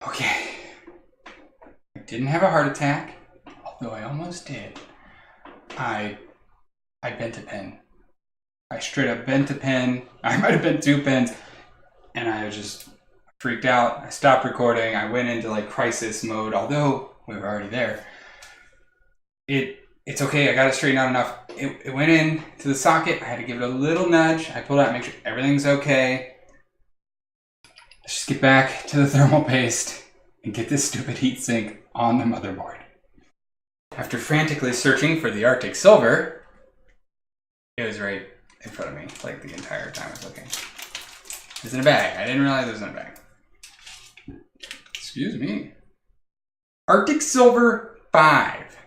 Okay, I didn't have a heart attack, although I almost did. I bent a pen. I straight up bent a pen. I might have bent 2 pens, and I was just freaked out. I stopped recording. I went into like crisis mode, although we were already there. It's okay. I got it straightened out enough. It went in to the socket. I had to give it a little nudge. I pulled out, make sure everything's okay. Let's just get back to the thermal paste and get this stupid heatsink on the motherboard. After frantically searching for the Arctic Silver, it was right in front of me, like the entire time I was looking. It's in a bag. I didn't realize it was in a bag. Excuse me. Arctic Silver 5.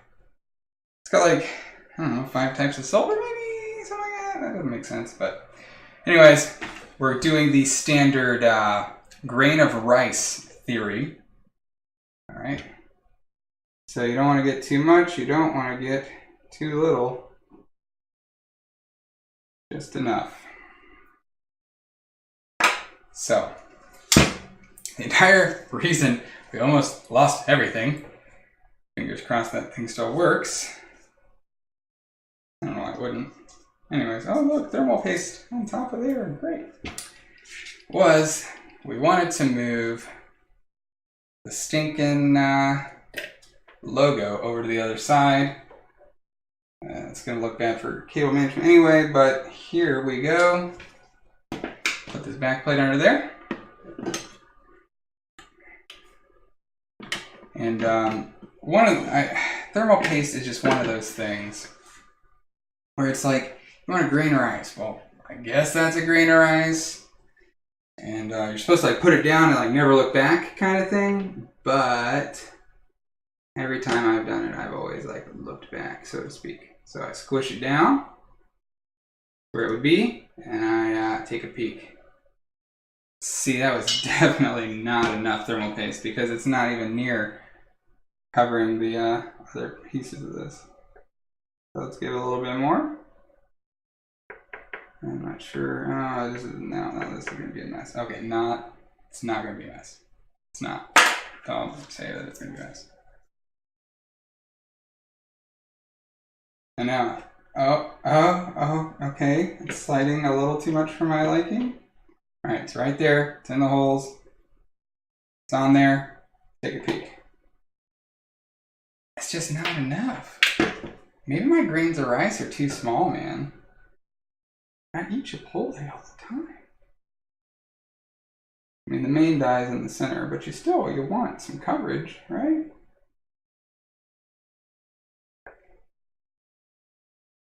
It's got like, I don't know, 5 types of silver maybe? Something like that. That doesn't make sense, but anyways, we're doing the standard grain of rice theory. All right. So you don't want to get too much. You don't want to get too little. Just enough. So, the entire reason we almost lost everything, fingers crossed that thing still works. I don't know why it wouldn't. Anyways, oh look, thermal paste on top of there, great. Was, we wanted to move the stinking logo over to the other side. It's going to look bad for cable management anyway, but here we go. Put this back plate under there. And thermal paste is just one of those things where it's like, you want a grain of rice. Well, I guess that's a grain of rice. And you're supposed to like put it down and like never look back kind of thing. But every time I've done it, I've always like looked back, so to speak. So I squish it down where it would be, and I take a peek. See, that was definitely not enough thermal paste because it's not even near covering the other pieces of this. So let's give it a little bit more. I'm not sure. Oh, this is this is gonna be a mess. Okay, it's not gonna be a mess. It's not. Don't say that it's gonna be a mess. And now, okay. It's sliding a little too much for my liking. All right, it's right there. It's in the holes. It's on there. Take a peek. It's just not enough. Maybe my grains of rice are too small, man. I eat Chipotle all the time. I mean, the main die is in the center, but you want some coverage, right?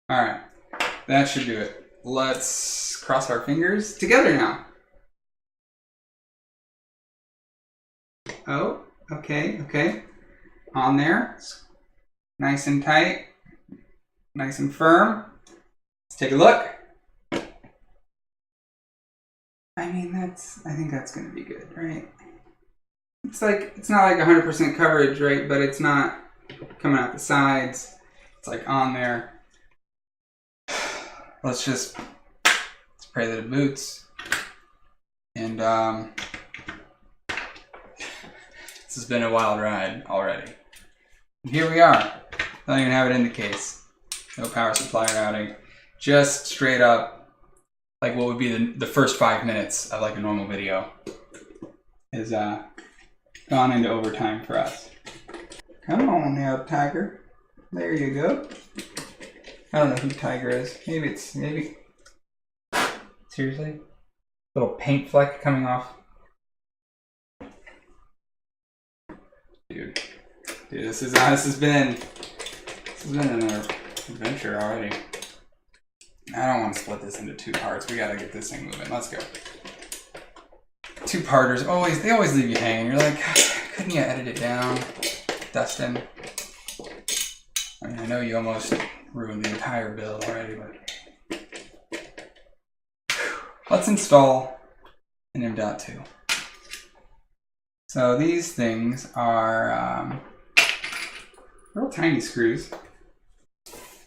All right, that should do it. Let's cross our fingers together now. Oh, okay. On there, nice and tight, nice and firm. Let's take a look. I mean, I think that's gonna be good, right? It's not like 100% coverage, right? But it's not coming out the sides. It's like on there. Let's pray that it boots. And this has been a wild ride already. And here we are. Don't even have it in the case. No power supply routing. Just straight up, like what would be the first 5 minutes of like a normal video is gone into overtime for us. Come on now, Tiger. There you go. I don't know who Tiger is. Maybe. Seriously? Little paint fleck coming off. Dude, this has been an adventure already. I don't want to split this into 2 parts. We gotta get this thing moving. Let's go. 2-parters they always leave you hanging. You're like, couldn't you edit it down, Dustin? I mean, I know you almost ruined the entire build already, but let's install an M.2. So these things are real tiny screws.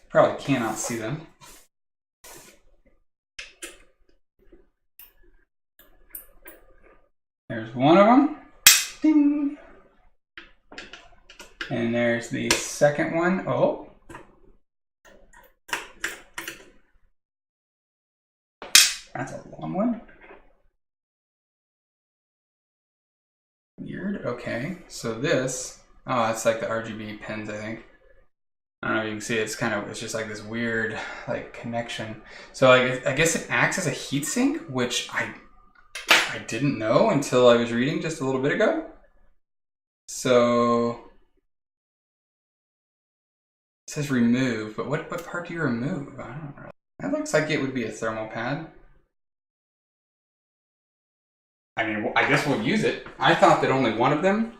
Probably cannot see them. There's one of them. Ding. And there's the second one. Oh. That's a long one. Weird. Okay. So this, oh, it's like the RGB pins, I think. I don't know if you can see it. It's just like this weird like connection. So I guess it acts as a heatsink, which I didn't know until I was reading just a little bit ago. So it says remove, but what part do you remove? I don't know. That looks like it would be a thermal pad. I mean, I guess we'll use it. I thought that only one of them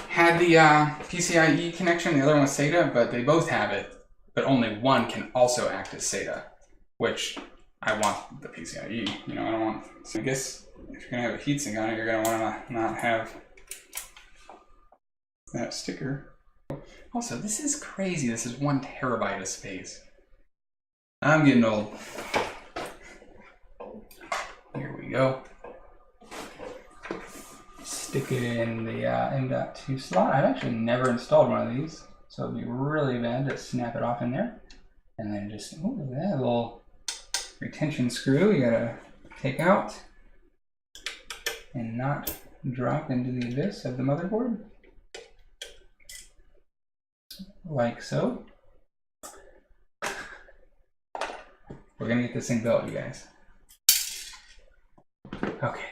had the PCIe connection, the other one was SATA, but they both have it, but only one can also act as SATA, which I want the PCIe, you know, I don't want, so I guess if you're gonna have a heatsink on it, you're gonna wanna not have that sticker. Also, this is crazy, this is 1 terabyte of space. I'm getting old. Here we go. Stick it in the M.2 slot. I've actually never installed one of these, so it'd be really bad to snap it off in there. And then just, ooh, that little retention screw you gotta take out and not drop into the abyss of the motherboard. Like so. We're gonna get this thing built, you guys. Okay.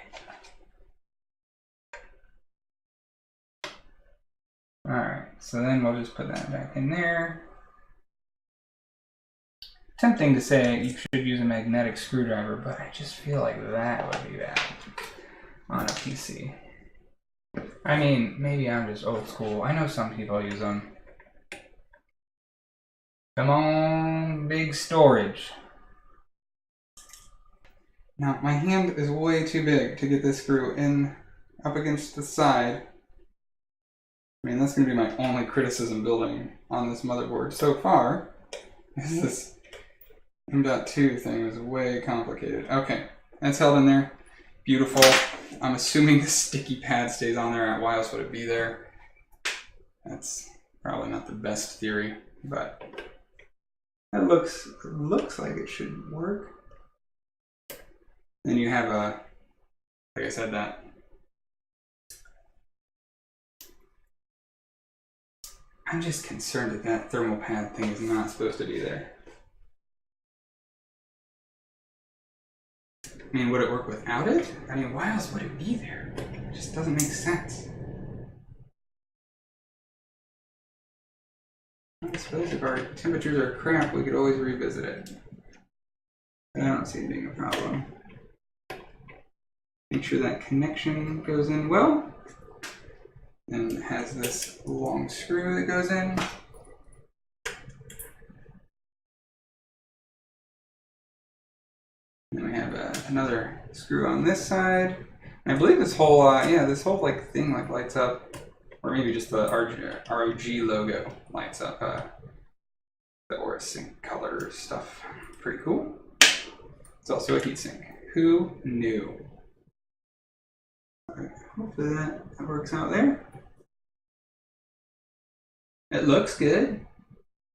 Alright, so then we'll just put that back in there. Tempting to say you should use a magnetic screwdriver, but I just feel like that would be bad on a PC. I mean, maybe I'm just old school. I know some people use them. Come on, big storage. Now, my hand is way too big to get this screw in up against the side. I mean, that's going to be my only criticism building on this motherboard so far. Is this M.2 thing is way complicated. Okay, that's held in there. Beautiful. I'm assuming the sticky pad stays on there. Why else would it be there? That's probably not the best theory, but that looks like it should work. Then you have a, like I said, that I'm just concerned that that thermal pad thing is not supposed to be there. I mean, would it work without it? I mean, why else would it be there? It just doesn't make sense. I suppose if our temperatures are crap, we could always revisit it. But I don't see it being a problem. Make sure that connection goes in well. Then it has this long screw that goes in. Then we have another screw on this side. And I believe this whole, this whole like thing like lights up, or maybe just the ROG logo lights up. The heatsink color stuff. Pretty cool. It's also a heatsink. Who knew? Right, hopefully that works out there. It looks good.